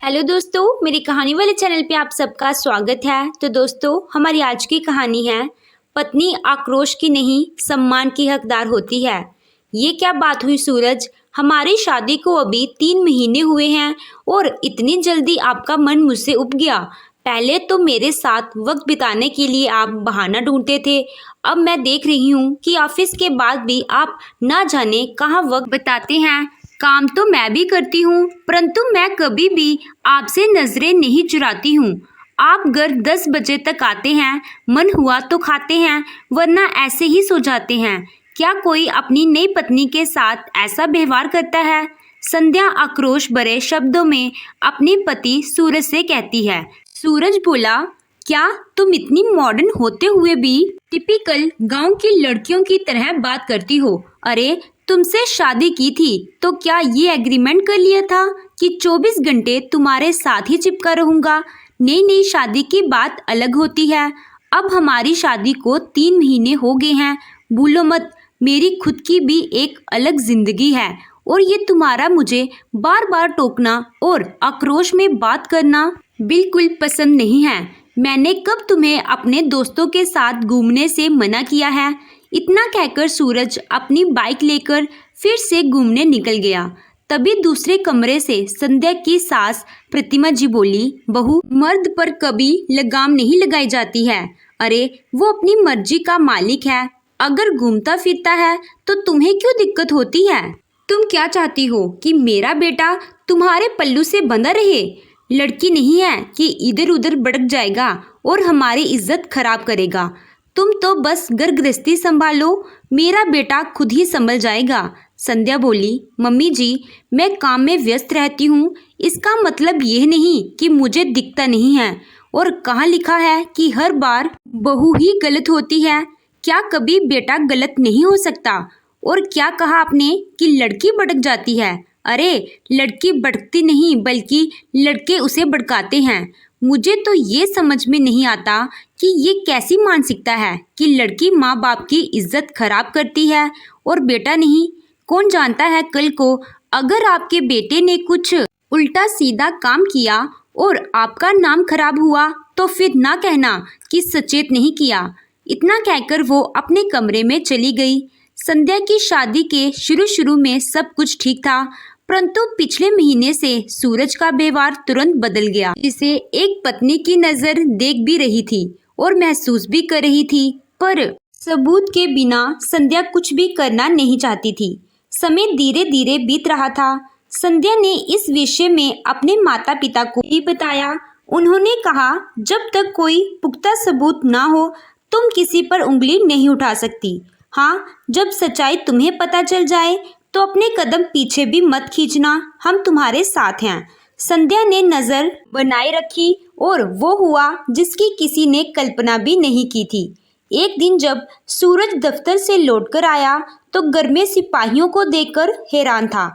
Hello दोस्तों, मेरी कहानी वाले चैनल पे आप सबका स्वागत है। तो दोस्तों, हमारी आज की कहानी है पत्नी आक्रोश की नहीं सम्मान की हकदार होती है। ये क्या बात हुई सूरज, हमारी शादी को अभी 3 महीने हुए हैं और इतनी जल्दी आपका मन मुझसे उब गया। पहले तो मेरे साथ वक्त बिताने के लिए आप बहाना ढूंढते थे, अब मैं देख रही हूँ कि ऑफिस के बाद भी आप ना जाने कहाँ वक्त बिताते हैं। काम तो मैं भी करती हूँ, परंतु मैं कभी भी आपसे नजरें नहीं चुराती हूँ। आप घर 10 बजे तक आते हैं, मन हुआ तो खाते हैं, वरना ऐसे ही सो जाते हैं। क्या कोई अपनी नई पत्नी के साथ ऐसा व्यवहार करता है? संध्या आक्रोश भरे शब्दों में अपने पति सूरज से कहती है। सूरज बोला, क्या तुम इतनी मॉडर्न होते हुए भी टिपिकल गांव की लड़कियों की तरह बात करती हो? अरे, तुमसे शादी की थी तो क्या ये एग्रीमेंट कर लिया था कि 24 घंटे तुम्हारे साथ ही चिपका रहूंगा? नई नई शादी की बात अलग होती है। अब हमारी शादी को 3 महीने हो गए हैं। भूलो मत, मेरी खुद की भी एक अलग जिंदगी है और ये तुम्हारा मुझे बार बार टोकना और आक्रोश में बात करना बिल्कुल पसंद नहीं है। मैंने कब तुम्हें अपने दोस्तों के साथ घूमने से मना किया है? इतना कहकर सूरज अपनी बाइक लेकर फिर से घूमने निकल गया। तभी दूसरे कमरे से संध्या की सास प्रतिमा जी बोली, बहू, मर्द पर कभी लगाम नहीं लगाई जाती है। अरे, वो अपनी मर्जी का मालिक है, अगर घूमता फिरता है तो तुम्हें क्यों दिक्कत होती है? तुम क्या चाहती हो कि मेरा बेटा तुम्हारे पल्लू से बंधा रहे? लड़की नहीं है कि इधर उधर भटक जाएगा और हमारी इज्जत खराब करेगा। तुम तो बस घर गृहस्थी संभालो, मेरा बेटा खुद ही संभल जाएगा। संध्या बोली, मम्मी जी, मैं काम में व्यस्त रहती हूँ, इसका मतलब यह नहीं कि मुझे दिखता नहीं है। और कहाँ लिखा है कि हर बार बहू ही गलत होती है? क्या कभी बेटा गलत नहीं हो सकता? और क्या कहा आपने कि लड़की भटक जाती है? अरे, लड़की भटकती नहीं बल्कि लड़के उसे भड़काते हैं। मुझे तो ये समझ में नहीं आता कि ये कैसी मानसिकता है कि लड़की माँ बाप की इज्जत खराब करती है और बेटा नहीं। कौन जानता है कल को अगर आपके बेटे ने कुछ उल्टा सीधा काम किया और आपका नाम खराब हुआ तो फिर ना कहना कि सचेत नहीं किया। इतना कहकर वो अपने कमरे में चली गई। संध्या की शादी के शुरू में सब कुछ ठीक था, परंतु पिछले महीने से सूरज का व्यवहार तुरंत बदल गया, जिसे एक पत्नी की नजर देख भी रही थी और महसूस भी कर रही थी, पर सबूत के बिना संध्या कुछ भी करना नहीं चाहती थी। समय धीरे धीरे बीत रहा था। संध्या ने इस विषय में अपने माता पिता को भी बताया। उन्होंने कहा, जब तक कोई पुख्ता सबूत ना हो तुम किसी पर उंगली नहीं उठा सकती। हाँ, जब सच्चाई तुम्हें पता चल जाए तो अपने कदम पीछे भी मत खींचना, हम तुम्हारे साथ हैं। संध्या ने नजर बनाए रखी और वो हुआ जिसकी किसी ने कल्पना भी नहीं की थी। एक दिन जब सूरज दफ्तर से लौटकर आया तो घर में सिपाहियों को देखकर हैरान था।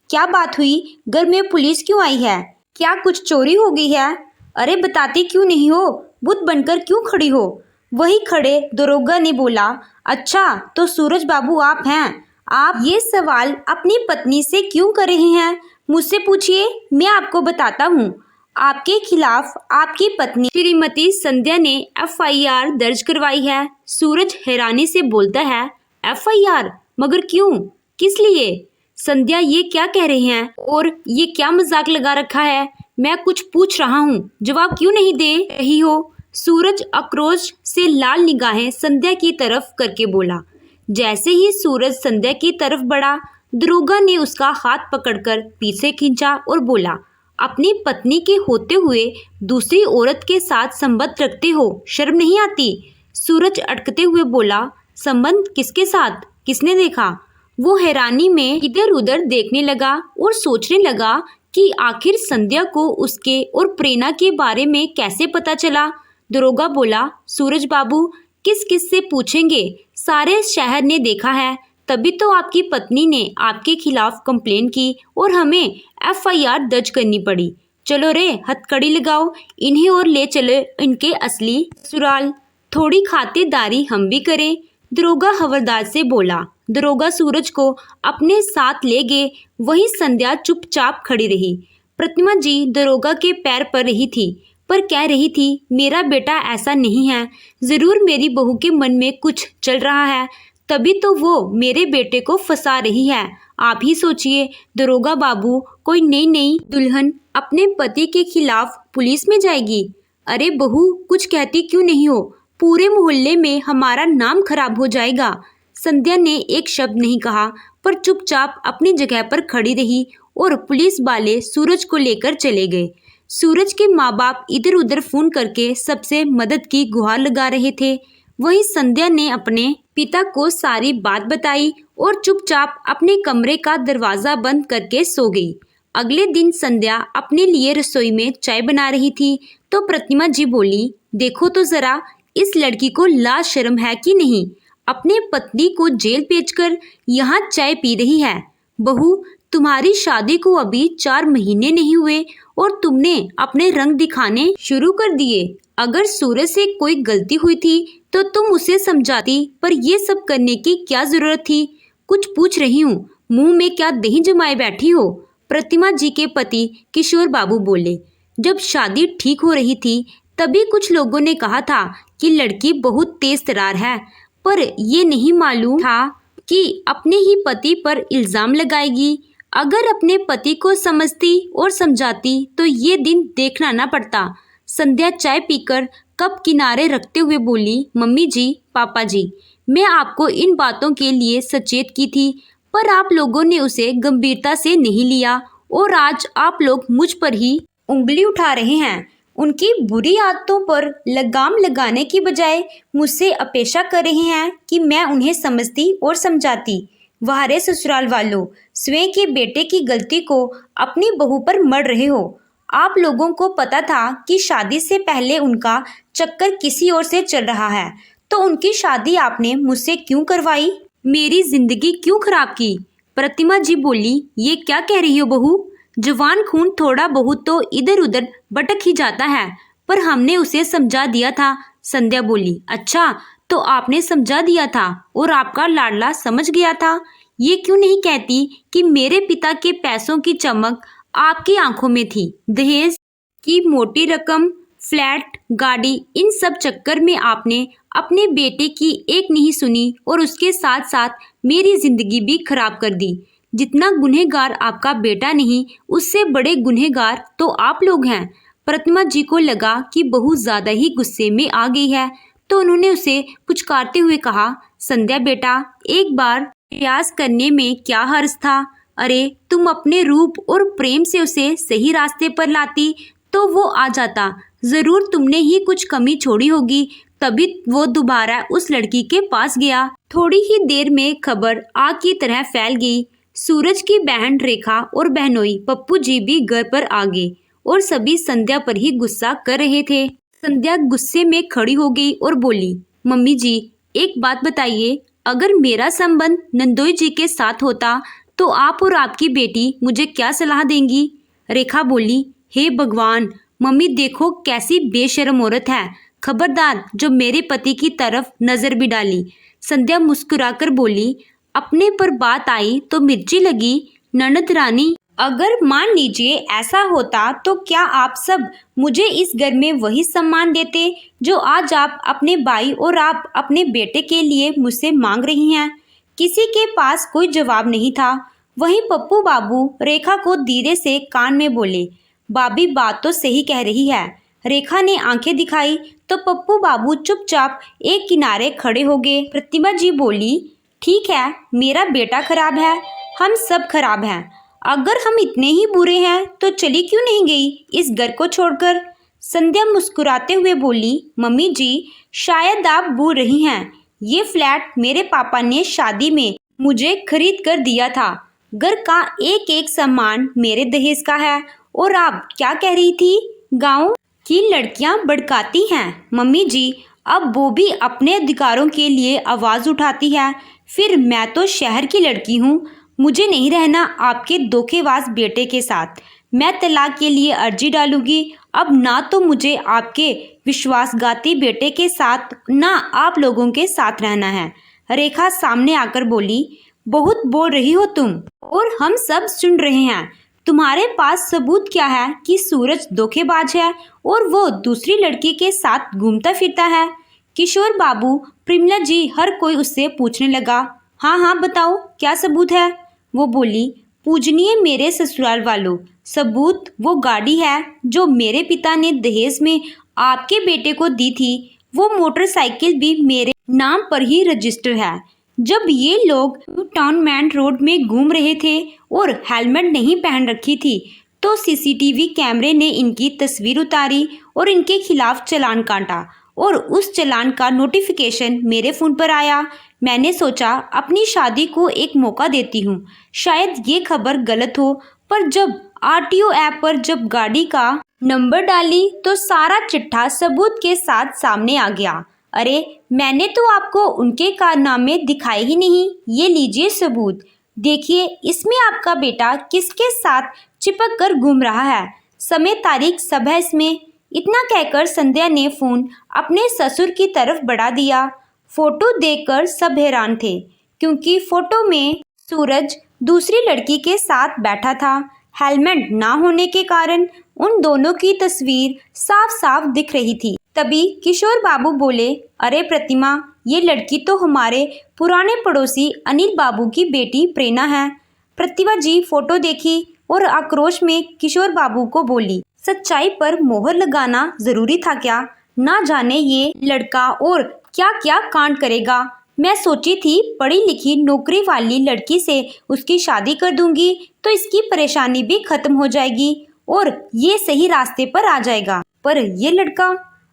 क्या बात हुई, घर में पुलिस क्यों आई है? क्या कुछ चोरी हो गई है? अरे, बताती क्यों नहीं हो? बुत बनकर क्यों खड़ी हो? वही खड़े दरोगा ने बोला, अच्छा तो सूरज बाबू आप हैं। आप ये सवाल अपनी पत्नी से क्यों कर रहे हैं? मुझसे पूछिए, मैं आपको बताता हूँ। आपके खिलाफ आपकी पत्नी श्रीमती संध्या ने FIR दर्ज करवाई है। सूरज हैरानी से बोलता है, FIR? मगर क्यों, किस लिए? संध्या ये क्या कह रहे हैं और ये क्या मजाक लगा रखा है? मैं कुछ पूछ रहा हूँ, जवाब क्यों नहीं दे रही हो? सूरज आक्रोश से लाल निगाहें संध्या की तरफ करके बोला। जैसे ही सूरज संध्या की तरफ बढ़ा, दरोगा ने उसका हाथ पकड़कर पीछे खींचा और बोला, अपनी पत्नी के होते हुए दूसरी औरत के साथ संबंध रखते हो, शर्म नहीं आती? सूरज अटकते हुए बोला, संबंध किसके साथ? किसने देखा? वो हैरानी में इधर उधर देखने लगा और सोचने लगा कि आखिर संध्या को उसके और प्रेरणा के बारे में कैसे पता चला। दरोगा बोला, सूरज बाबू, किस किस से पूछेंगे? सारे शहर ने देखा है, तभी तो आपकी पत्नी ने आपके खिलाफ कंप्लेन की और हमें FIR दर्ज करनी पड़ी। चलो रे, हथकड़ी लगाओ, इन्हें और ले चले इनके असली ससुराल। थोड़ी खातिरदारी हम भी करें, दरोगा हवलदार से बोला। दरोगा सूरज को अपने साथ ले गए। वहीं संध्या चुपचाप खड़ी रही। प्रतिमा जी दरोगा के पैर पर रही थी, पर कह रही थी मेरा बेटा ऐसा नहीं है, ज़रूर मेरी बहू के मन में कुछ चल रहा है, तभी तो वो मेरे बेटे को फंसा रही है। आप ही सोचिए दरोगा बाबू, कोई नई नई दुल्हन अपने पति के खिलाफ पुलिस में जाएगी। अरे बहू, कुछ कहती क्यों नहीं हो, पूरे मोहल्ले में हमारा नाम खराब हो जाएगा। संध्या ने एक शब्द नहीं कहा, पर चुपचाप अपनी जगह पर खड़ी रही और पुलिस वाले सूरज को लेकर चले गए। सूरज के माँ बाप इधर उधर फोन करके सबसे मदद की गुहार लगा रहे थे। वहीं संध्या ने अपने पिता को सारी बात बताई और चुपचाप अपने कमरे का दरवाजा बंद करके सो गई। अगले दिन संध्या अपने लिए रसोई में चाय बना रही थी तो प्रतिमा जी बोली, देखो तो जरा इस लड़की को लाज शर्म है कि नहीं, अपने पत्नी को जेल भेजकर यहाँ चाय पी रही है। बहू, तुम्हारी शादी को अभी 4 महीने नहीं हुए और तुमने अपने रंग दिखाने शुरू कर दिए। अगर सूरज से कोई गलती हुई थी तो तुम उसे समझाती, पर ये सब करने की क्या जरूरत थी? कुछ पूछ रही हूँ, मुंह में क्या दही जमाए बैठी हो? प्रतिमा जी के पति किशोर बाबू बोले। जब शादी ठीक हो रही थी तभी कुछ लोगों ने कहा था कि लड़की बहुत तेज तरार है, पर ये नहीं मालूम था कि अपने ही पति पर इल्जाम लगाएगी। अगर अपने पति को समझती और समझाती तो ये दिन देखना ना पड़ता। संध्या चाय पीकर कप किनारे रखते हुए बोली, मम्मी जी, पापा जी, मैं आपको इन बातों के लिए सचेत की थी, पर आप लोगों ने उसे गंभीरता से नहीं लिया और आज आप लोग मुझ पर ही उंगली उठा रहे हैं। उनकी बुरी आदतों पर लगाम लगाने की बजाय मुझसे अपेक्षा कर रहे हैं कि मैं उन्हें समझती और समझाती। वाह रे ससुराल वालों, स्वयं के बेटे की गलती को अपनी बहू पर मढ़ रहे हो। आप लोगों को पता था कि शादी से पहले उनका चक्कर किसी और से चल रहा है, तो उनकी शादी आपने मुझसे क्यों करवाई? मेरी जिंदगी क्यों खराब की? प्रतिमा जी बोली, ये क्या कह रही हो बहू? जवान खून थोड़ा बहुत तो इधर उधर भटक ही जाता है, पर हमने उसे समझा दिया था। संध्या बोली, अच्छा, तो आपने समझा दिया था और आपका लाडला समझ गया था। ये क्यों नहीं कहती कि मेरे पिता के पैसों की चमक आपकी आंखों में थी? दहेज की मोटी रकम, फ्लैट, गाड़ी, इन सब चक्कर में आपने अपने बेटे की एक नहीं सुनी और उसके साथ साथ मेरी जिंदगी भी खराब कर दी। जितना गुनहगार आपका बेटा नहीं, उससे बड़े गुनहगार तो आप लोग हैं। प्रतिमा जी को लगा कि बहू ज्यादा ही गुस्से में आ गई है, तो उन्होंने उसे पुचकारते हुए कहा, संध्या बेटा, एक बार प्रयास करने में क्या हर्ज था? अरे तुम अपने रूप और प्रेम से उसे सही रास्ते पर लाती तो वो आ जाता। जरूर तुमने ही कुछ कमी छोड़ी होगी, तभी वो दोबारा उस लड़की के पास गया। थोड़ी ही देर में खबर आग की तरह फैल गई। सूरज की बहन रेखा और बहनोई पप्पू जी भी घर पर आ गए और सभी संध्या पर ही गुस्सा कर रहे थे। संध्या गुस्से में खड़ी हो गई और बोली, मम्मी जी, एक बात बताइए, अगर मेरा संबंध नंदोई जी के साथ होता तो आप और आपकी बेटी मुझे क्या सलाह देंगी? रेखा बोली, हे भगवान, मम्मी देखो कैसी बेशर्म औरत है, खबरदार जो मेरे पति की तरफ नजर भी डाली। संध्या मुस्कुराकर बोली, अपने पर बात आई तो मिर्ची लगी। ननद रानी, अगर मान लीजिए ऐसा होता तो क्या आप सब मुझे इस घर में वही सम्मान देते जो आज आप अपने भाई और आप अपने बेटे के लिए मुझसे मांग रही हैं? किसी के पास कोई जवाब नहीं था। वहीं पप्पू बाबू रेखा को धीरे से कान में बोले, भाभी बात तो सही कह रही है। रेखा ने आंखें दिखाई तो पप्पू बाबू चुपचाप एक किनारे खड़े हो गए। प्रतिमा जी बोली, ठीक है, मेरा बेटा खराब है, हम सब खराब हैं। अगर हम इतने ही बुरे हैं तो चली क्यों नहीं गई इस घर को छोड़कर? संध्या मुस्कुराते हुए बोली, मम्मी जी, शायद आप भूल रही हैं, ये फ्लैट मेरे पापा ने शादी में मुझे खरीद कर दिया था। घर का एक एक सामान मेरे दहेज का है। और आप क्या कह रही थी, गांव की लड़कियां भड़काती हैं? मम्मी जी, अब वो भी अपने अधिकारों के लिए आवाज़ उठाती है, फिर मैं तो शहर की लड़की हूँ, मुझे नहीं रहना आपके धोखेबाज बेटे के साथ। मैं तलाक के लिए अर्जी डालूंगी। अब ना तो मुझे आपके विश्वासघाती बेटे के साथ ना आप लोगों के साथ रहना है। रेखा सामने आकर बोली, बहुत बोल रही हो तुम और हम सब सुन रहे हैं। तुम्हारे पास सबूत क्या है कि सूरज धोखेबाज है और वो दूसरी लड़की के साथ घूमता फिरता है? किशोर बाबू, प्रेमिला जी, हर कोई उससे पूछने लगा। हाँ हाँ बताओ, क्या सबूत है? वो बोली, पूजनीय मेरे ससुराल वालों, सबूत वो गाड़ी है जो मेरे पिता ने दहेज में आपके बेटे को दी थी। वो मोटरसाइकिल भी मेरे नाम पर ही रजिस्टर है। जब ये लोग टाउन मैन रोड में घूम रहे थे और हेलमेट नहीं पहन रखी थी तो सीसीटीवी कैमरे ने इनकी तस्वीर उतारी और इनके खिलाफ चालान काटा और उस चालान का नोटिफिकेशन मेरे फ़ोन पर आया। मैंने सोचा अपनी शादी को एक मौका देती हूँ, शायद ये खबर गलत हो, पर जब आरटीओ ऐप पर जब गाड़ी का नंबर डाली तो सारा चिट्ठा सबूत के साथ सामने आ गया। अरे मैंने तो आपको उनके कारनामे दिखाए ही नहीं, ये लीजिए सबूत। देखिए इसमें आपका बेटा किसके साथ चिपक कर घूम रहा है, समय तारीख सब है इसमें। इतना कहकर संध्या ने फोन अपने ससुर की तरफ बढ़ा दिया। फोटो देखकर सब हैरान थे क्योंकि फोटो में सूरज दूसरी लड़की के साथ बैठा था। हेलमेट ना होने के कारण उन दोनों की तस्वीर साफ साफ दिख रही थी। तभी किशोर बाबू बोले, अरे प्रतिमा, ये लड़की तो हमारे पुराने पड़ोसी अनिल बाबू की बेटी प्रेरणा है। प्रतिभा जी फोटो देखी और आक्रोश में किशोर बाबू को बोली, सच्चाई पर मोहर लगाना जरूरी था क्या? ना जाने ये लड़का और क्या क्या कांड करेगा। मैं सोची थी पढ़ी लिखी नौकरी वाली लड़की से उसकी शादी कर दूंगी तो इसकी परेशानी भी खत्म हो जाएगी और ये सही रास्ते पर आ जाएगा। पर ये लड़का,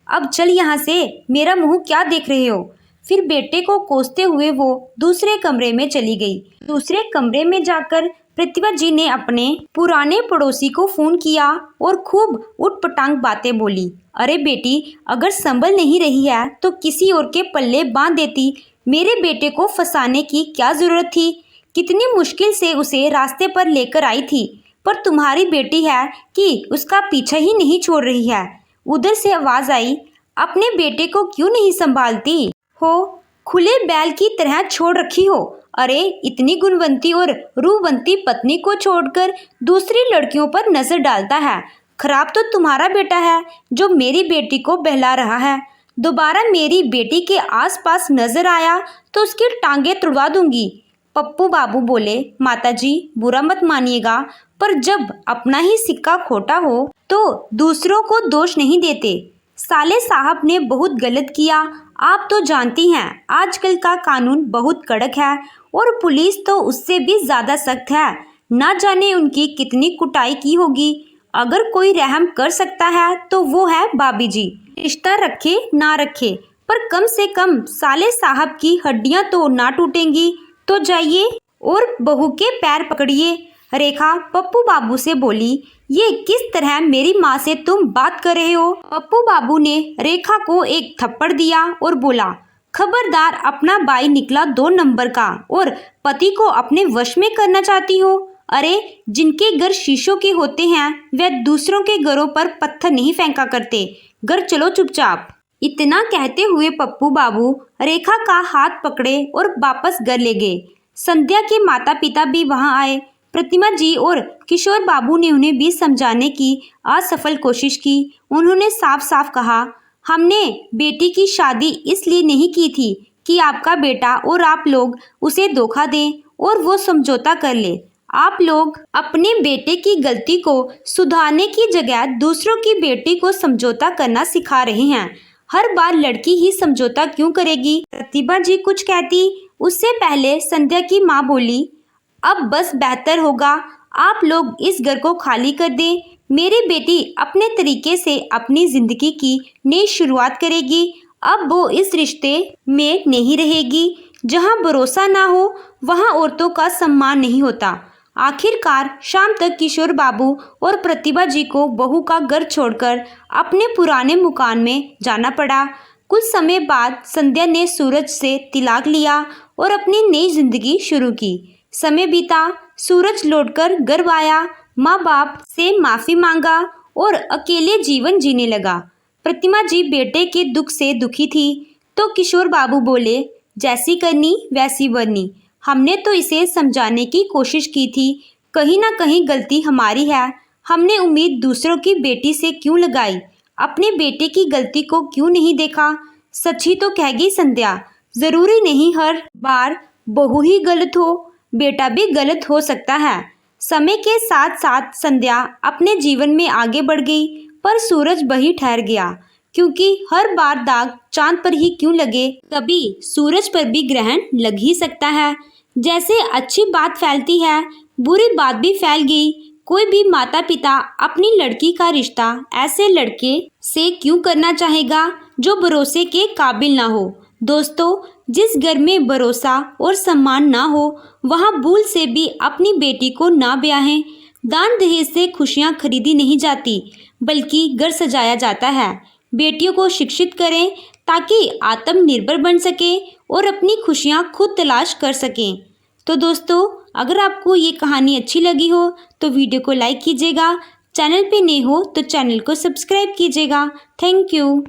अब चल यहाँ से, मेरा मुंह क्या देख रहे हो? फिर बेटे को कोसते हुए वो दूसरे कमरे में चली गई। दूसरे कमरे में जाकर प्रतिभा जी ने अपने पुराने पड़ोसी को फोन किया और खूब उटपटांग बातें बोली। अरे बेटी, अगर संभल नहीं रही है तो किसी और के पल्ले बांध देती। मेरे बेटे को फंसाने की क्या जरूरत थी? कितनी मुश्किल से उसे रास्ते पर लेकर आई थी, पर तुम्हारी बेटी है कि उसका पीछा ही नहीं छोड़ रही है। उधर से आवाज आई, अपने बेटे को क्यों नहीं संभालती हो? खुले बैल की तरह छोड़ रखी हो। अरे इतनी गुणवंती और रूपवंती पत्नी को छोड़कर दूसरी लड़कियों पर नजर डालता है। खराब तो तुम्हारा बेटा है जो मेरी बेटी को बहला रहा है। दोबारा मेरी बेटी के आसपास नजर आया तो उसकी टांगे तुड़वा दूंगी। पप्पू बाबू बोले, माताजी बुरा मत मानिएगा, पर जब अपना ही सिक्का खोटा हो तो दूसरों को दोष नहीं देते। साले साहब ने बहुत गलत किया। आप तो जानती हैं आजकल का कानून बहुत कड़क है और पुलिस तो उससे भी ज़्यादा सख्त है। ना जाने उनकी कितनी कुटाई की होगी। अगर कोई रहम कर सकता है तो वो है भाभी जी। रिश्ता रखे ना रखे, पर कम से कम साले साहब की हड्डियां तो ना टूटेंगी। तो जाइए और बहू के पैर पकड़िए। रेखा पप्पू बाबू से बोली, ये किस तरह मेरी माँ से तुम बात कर रहे हो? पप्पू बाबू ने रेखा को एक थप्पड़ दिया और बोला, खबरदार, अपना भाई निकला 2 नंबर का और पति को अपने वश में करना चाहती हो। अरे जिनके घर शीशों के होते हैं वह दूसरों के घरों पर पत्थर नहीं फेंका करते। घर चलो चुपचाप। इतना कहते हुए पप्पू बाबू रेखा का हाथ पकड़े और वापस घर ले गए। संध्या के माता पिता भी वहां आए। प्रतिमा जी और किशोर बाबू ने उन्हें भी समझाने की असफल कोशिश की। उन्होंने साफ साफ कहा, हमने बेटी की शादी इसलिए नहीं की थी कि आपका बेटा और आप लोग उसे धोखा दें और वो समझौता कर ले। आप लोग अपने बेटे की गलती को सुधारने की जगह दूसरों की बेटी को समझौता करना सिखा रहे हैं। हर बार लड़की ही समझौता क्यों करेगी? प्रतिभा जी कुछ कहती उससे पहले संध्या की माँ बोली, अब बस बेहतर होगा आप लोग इस घर को खाली कर दें। मेरी बेटी अपने तरीके से अपनी जिंदगी की नई शुरुआत करेगी। अब वो इस रिश्ते में नहीं रहेगी। जहां भरोसा ना हो वहां औरतों का सम्मान नहीं होता। आखिरकार शाम तक किशोर बाबू और प्रतिभा जी को बहू का घर छोड़कर अपने पुराने मकान में जाना पड़ा। कुछ समय बाद संध्या ने सूरज से तिलाक लिया और अपनी नई जिंदगी शुरू की। समय बीता, सूरज लौटकर घर आया, माँ बाप से माफ़ी मांगा और अकेले जीवन जीने लगा। प्रतिमा जी बेटे के दुख से दुखी थी तो किशोर बाबू बोले, जैसी करनी वैसी बननी। हमने तो इसे समझाने की कोशिश की थी कहीं ना कहीं गलती हमारी है। हमने उम्मीद दूसरों की बेटी से क्यों लगाई, अपने बेटे की गलती को क्यों नहीं देखा। सच ही तो कहेगी संध्या, जरूरी नहीं हर बार बहू ही गलत हो, बेटा भी गलत हो सकता है। समय के साथ साथ संध्या अपने जीवन में आगे बढ़ गई, पर सूरज वही ठहर गया। क्योंकि हर बार दाग चांद पर ही क्यों लगे, कभी सूरज पर भी ग्रहण लग ही सकता है। जैसे अच्छी बात फैलती है, बुरी बात भी फैल गई। कोई भी माता पिता अपनी लड़की का रिश्ता ऐसे लड़के से क्यों करना चाहेगा जो भरोसे के काबिल ना हो। दोस्तों, जिस घर में भरोसा और सम्मान ना हो, वहाँ भूल से भी अपनी बेटी को ना ब्याहें। दान दहेज से खुशियाँ खरीदी नहीं जाती, बल्कि घर सजाया जाता है। बेटियों को शिक्षित करें ताकि आत्मनिर्भर बन सके और अपनी खुशियाँ खुद तलाश कर सकें। तो दोस्तों, अगर आपको ये कहानी अच्छी लगी हो तो वीडियो को लाइक कीजिएगा। चैनल पे नए हो तो चैनल को सब्सक्राइब कीजिएगा। Thank you.